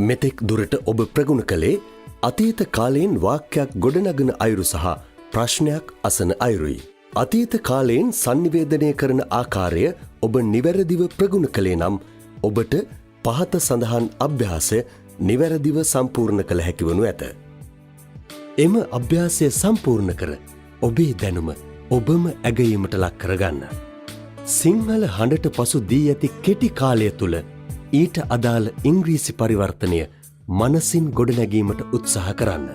මෙතෙක් දුරට ඔබ ප්‍රගුණ කළේ අතීත කාලයෙන් වාක්‍යයක් ගොඩනගන අයුරු සහ ප්‍රශ්නයක් අසන අයුරුයි. අතීත කාලයෙන් sannivedanaya කරන ආකාරය ඔබ නිවැරදිව ප්‍රගුණ කළේ නම් ඔබට පහත සඳහන් අභ්‍යාසය නිවැරදිව සම්පූර්ණ කළ හැකි වනු ඇත. එම අභ්‍යාසය සම්පූර්ණ කර ඔබේ දැනුම ඔබම ඇගයීමට ලක් කරගන්න. සිංහල හඬට පසු දී ඇති කෙටි කාලය තුළ ඊට අදාළ ඉංග්‍රීසි පරිවර්තනය මනසින් ගොඩනැගීමට උත්සාහ කරන්න.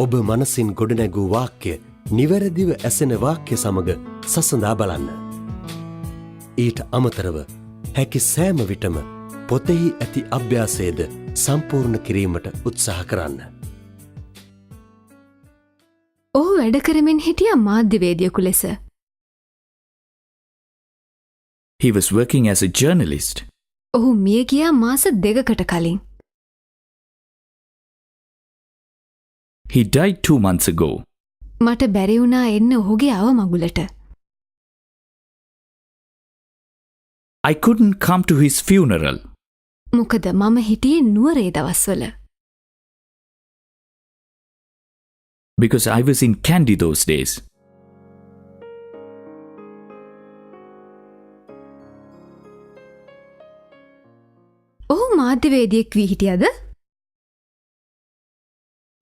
ඔබ මනසින් ගොඩනැගූ වාක්‍ය නිවැරදිව ඇසෙන වාක්‍ය සමග සසඳා බලන්න. ඊට අමතරව හැකි සෑම විටම පොතෙහි ඇති අභ්‍යාසයේද සම්පූර්ණ කිරීමට උත්සාහ කරන්න. ඔහු වැඩ කරමින් හිටිය මාධ්‍යවේදියෙකු ලෙස. He was working as a journalist. ඔහු මිය ගියා මාස 2කට කලින්. He died 2 months ago. මට බැරි වුණා එන්න ඔහුගේ අවමගුලට. I couldn't come to his funeral. මොකද මම හිටියේ නුවරේ දවස්වල. Because I was in Kandy those days. ඔහු මාධ්‍යවේදියෙක් වී හිටියද?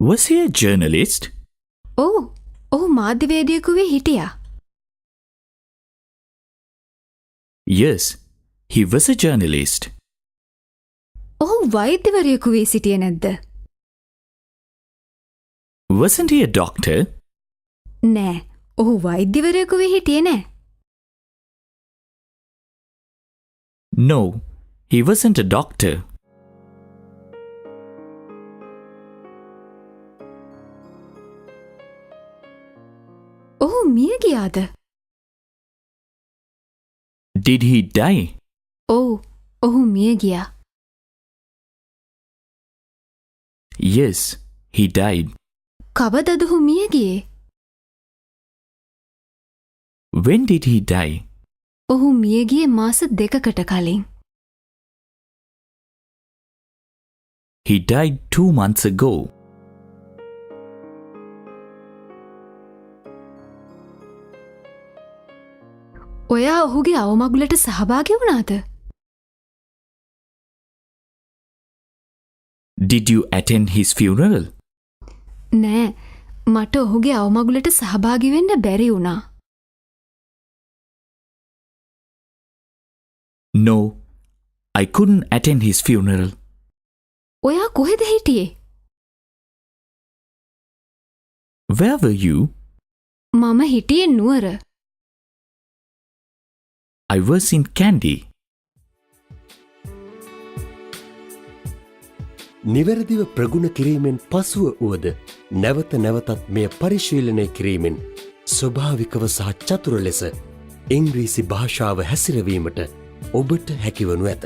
Was he a journalist? ඔහු මාධ්‍යවේදියෙකු වී හිටියා. Yes, he was a journalist. ඔහු වෛද්‍යවරයෙකු වී සිටියේ නැද්ද? Wasn't he a doctor? නෑ, ඔහු වෛද්‍යවරයෙකු වී හිටියේ නෑ. No, he wasn't a doctor. ඔහු මිය ගියාද? Did he die? ඔහු මිය ගියා. Yes, he died. කවදද ඔහු මිය ගියේ? When did he die? ඔහු මිය ගියේ මාස 2කට කලින්. He died 2 months ago. ඔයා ඔහුගේ අවමගුලට සහභාගී වුණාද? Did you attend his funeral? නෑ, මට ඔහුගේ අවමගුලට සහභාගී වෙන්න බැරි වුණා. No, I couldn't attend his funeral. ඔයා කොහෙද හිටියේ? Where were you? මම හිටියේ නුවර. I was in Kandy. නිවැරදිව ප්‍රගුණ කිරීමෙන් පසුව වුවද නැවත නැවතත් මෙය පරිශීලනය කිරීමෙන් ස්වභාවිකව සහ චතුර ලෙස ඉංග්‍රීසි භාෂාව හැසිරවීමට ඔබට හැකිවනු ඇත.